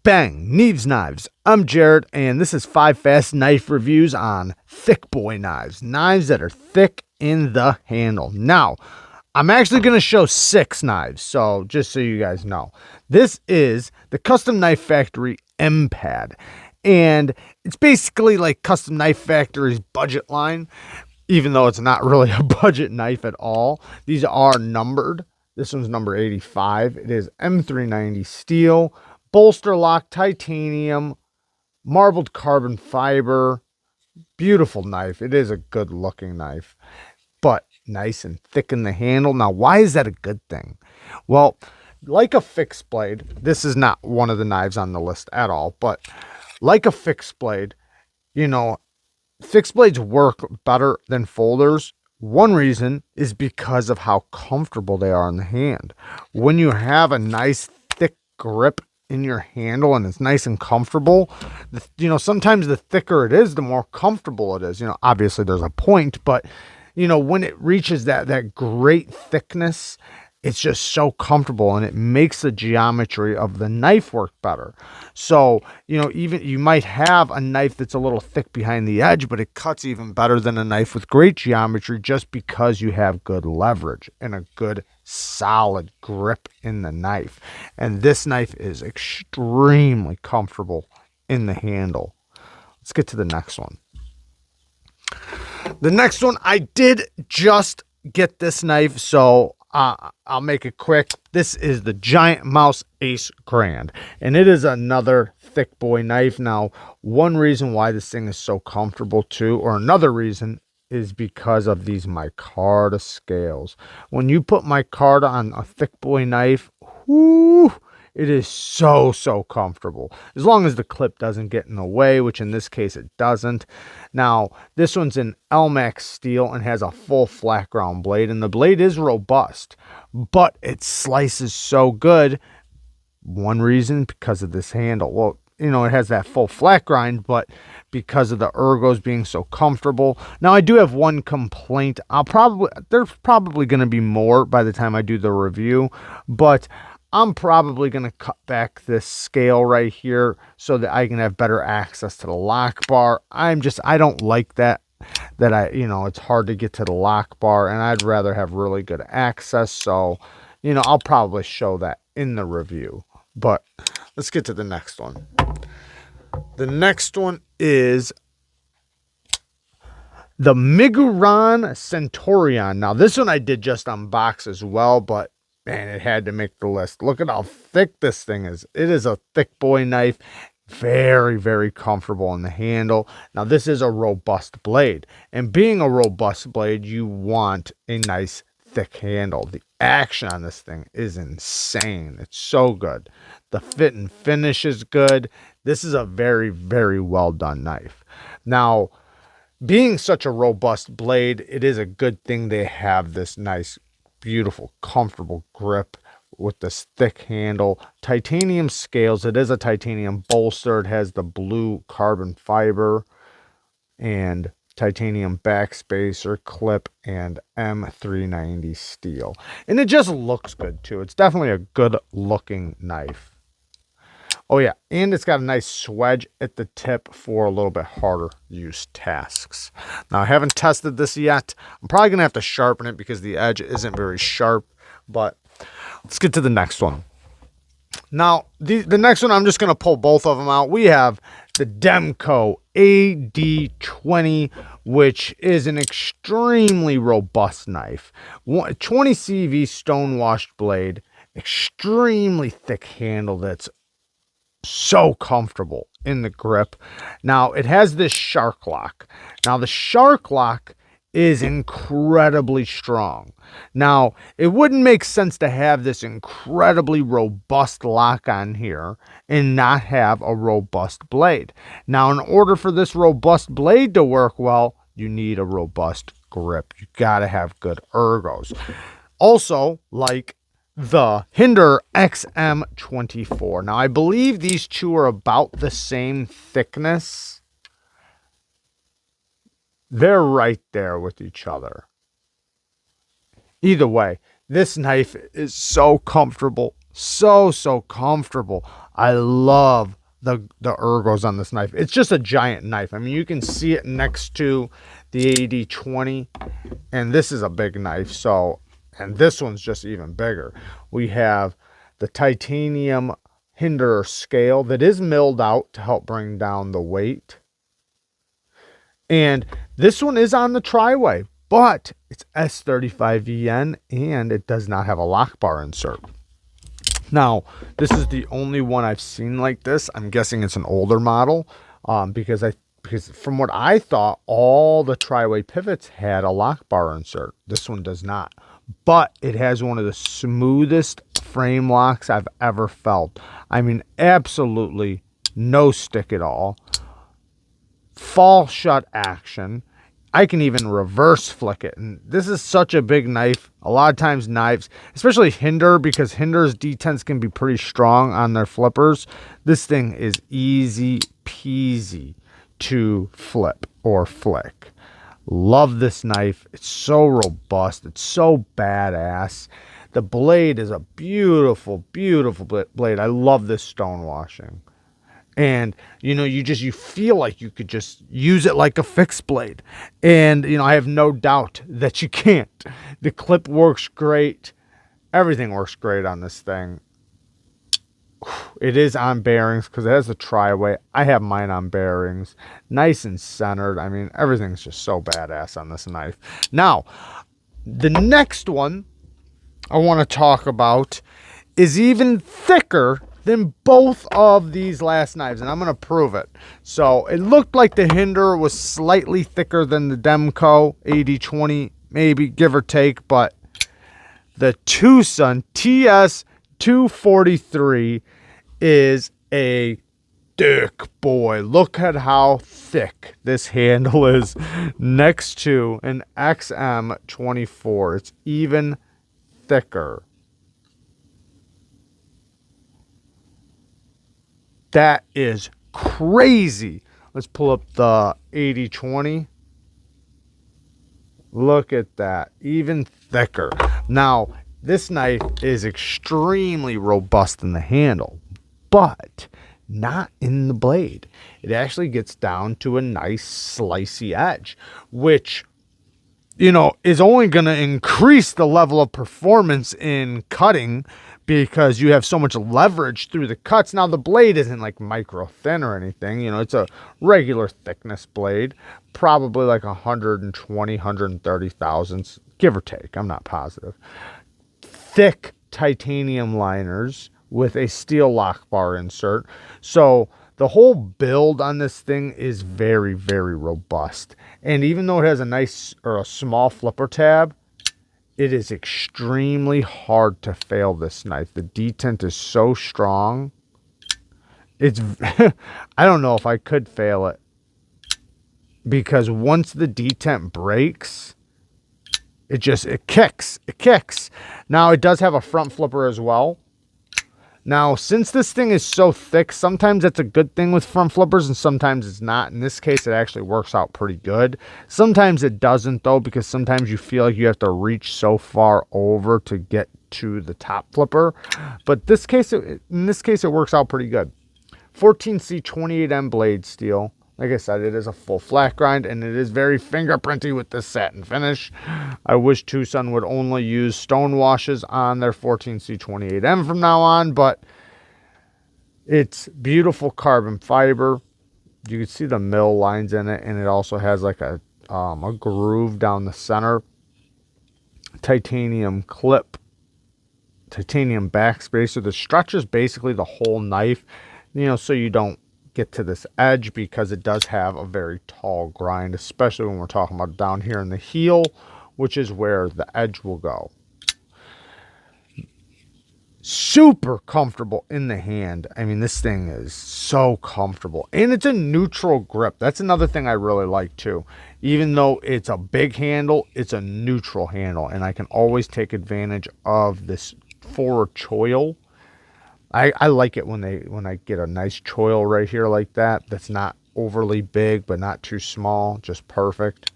Bang! Neeves Knives. I'm Jared, and this is 5 fast knife reviews on thick boy knives. Knives that are thick in the handle. Now, I'm actually going to show 6 knives, so just so you guys know. This is the Custom Knife Factory MKAD, and it's basically like Custom Knife Factory's budget line, even though it's not really a budget knife at all. These are numbered. This one's number 85. It is M390 steel. Bolster lock, titanium, marbled carbon fiber. Beautiful knife. It is a good looking knife, but nice and thick in the handle. Now, why is that a good thing? Well, like a fixed blade, this is not one of the knives on the list at all, but like a fixed blade, you know, fixed blades work better than folders. One reason is because of how comfortable they are in the hand. When you have a nice thick grip in your handle and it's nice and comfortable, you know, sometimes the thicker it is, the more comfortable it is. You know, obviously there's a point, but you know, when it reaches that great thickness, it's just so comfortable and it makes the geometry of the knife work better. So, you know, even you might have a knife that's a little thick behind the edge, but it cuts even better than a knife with great geometry just because you have good leverage and a good solid grip in the knife. And this knife is extremely comfortable in the handle. Let's get to the next one. The next one, I did just get this knife, so I'll make it quick. This is the Giant Mouse Ace Grand, and it is another thick boy knife. Now, one reason why this thing is so comfortable too, or another reason, is because of these micarta scales. When you put micarta on a thick boy knife, whoo, it is so comfortable, as long as the clip doesn't get in the way, which in this case it doesn't. Now, this one's in Elmax steel and has a full flat ground blade, and the blade is robust, but it slices so good. One reason, because of this handle. Well, you know, it has that full flat grind, but because of the ergos being so comfortable. Now, I do have one complaint. There's probably going to be more by the time I do the review, but I'm probably going to cut back this scale right here so that I can have better access to the lock bar. I don't like that you know, it's hard to get to the lock bar, and I'd rather have really good access. So, you know, I'll probably show that in the review, but let's get to the next one. The next one is the Meguron Centaurion. Now, this one I did just unbox as well, but man, it had to make the list. Look at how thick this thing is. It is a thick boy knife. Very comfortable in the handle. Now, this is a robust blade. And being a robust blade, you want a nice thick handle. The action on this thing is insane. It's so good. The fit and finish is good. This is a very well done knife. Now, being such a robust blade, it is a good thing they have this nice, beautiful, comfortable grip with this thick handle. Titanium scales. It is a titanium bolster. It has the blue carbon fiber and titanium backspacer clip and M390 steel. And it just looks good too. It's definitely a good looking knife. Oh yeah, and it's got a nice swedge at the tip for a little bit harder use tasks. Now, I haven't tested this yet. I'm probably going to have to sharpen it because the edge isn't very sharp, but let's get to the next one. Now, the next one, I'm just going to pull both of them out. We have the Demco AD20, which is an extremely robust knife. 20 CV stonewashed blade, extremely thick handle that's so comfortable in the grip. Now, it has this shark lock. Now, the shark lock is incredibly strong. Now, it wouldn't make sense to have this incredibly robust lock on here and not have a robust blade. Now, in order for this robust blade to work well, you need a robust grip. You got to have good ergos. Also, like the HINDERER XM24. Now, I believe these two are about the same thickness. They're right there with each other. Either way, this knife is so comfortable, So comfortable. I love the ergos on this knife. It's just a giant knife. I mean, you can see it next to the AD20, and this is a big knife. So, and this one's just even bigger. We have the titanium Hinderer scale that is milled out to help bring down the weight. And this one is on the tri-way, but it's S35VN and it does not have a lock bar insert. Now, this is the only one I've seen like this. I'm guessing it's an older model because from what I thought, all the tri-way pivots had a lock bar insert. This one does not, but it has one of the smoothest frame locks I've ever felt. I mean, absolutely no stick at all. Fall shut action. I can even reverse flick it. And this is such a big knife. A lot of times knives, especially Hinderer, because Hinderer's D10s can be pretty strong on their flippers. This thing is easy peasy to flip or flick. Love this knife. It's so robust. It's so badass. The blade is a beautiful, beautiful blade. I love this stone washing. And, you know, you feel like you could just use it like a fixed blade. And, you know, I have no doubt that you can't. The clip works great. Everything works great on this thing. It is on bearings because it has the tri-way. I have mine on bearings. Nice and centered. I mean, everything's just so badass on this knife. Now, the next one I want to talk about is even thicker than both of these last knives, and I'm going to prove it. So it looked like the Hinderer was slightly thicker than the Demco AD20, maybe, give or take, but the TWOSUN TS243 is a thick boy. Look at how thick this handle is next to an XM24. It's even thicker. That is crazy. Let's pull up the 80/20. Look at that. Even thicker. Now, this knife is extremely robust in the handle, but not in the blade. It actually gets down to a nice slicey edge, which, you know, is only going to increase the level of performance in cutting because you have so much leverage through the cuts. Now, the blade isn't like micro thin or anything. You know, it's a regular thickness blade, probably like 120, 130 thousandths, give or take. I'm not positive. Thick titanium liners with a steel lock bar insert. So the whole build on this thing is very, very robust. And even though it has a nice or a small flipper tab, it is extremely hard to fail this knife. The detent is so strong. It's I don't know if I could fail it, because once the detent breaks, it kicks. It kicks. Now, it does have a front flipper as well. Now, since this thing is so thick, sometimes that's a good thing with front flippers and sometimes it's not. In this case, it actually works out pretty good. Sometimes it doesn't, though, because sometimes you feel like you have to reach so far over to get to the top flipper. But in this case, it works out pretty good. 14C 28M blade steel. Like I said, it is a full flat grind, and it is very fingerprinty with this satin finish. I wish TWOSUN would only use stone washes on their 14C28M from now on, but it's beautiful carbon fiber. You can see the mill lines in it, and it also has like a groove down the center. Titanium clip, titanium backspacer. The stretches basically the whole knife, you know, so you don't get to this edge, because it does have a very tall grind, especially when we're talking about down here in the heel, which is where the edge will go. Super comfortable in the hand. I mean, this thing is so comfortable, and it's a neutral grip. That's another thing I really like too. Even though it's a big handle, it's a neutral handle, and I can always take advantage of this forward choil. I like it when I get a nice choil right here like that. That's not overly big, but not too small. Just perfect.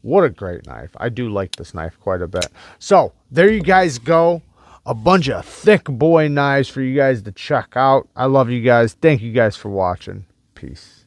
What a great knife. I do like this knife quite a bit. So there you guys go. a bunch of thick boy knives for you guys to check out. I love you guys. Thank you guys for watching. Peace.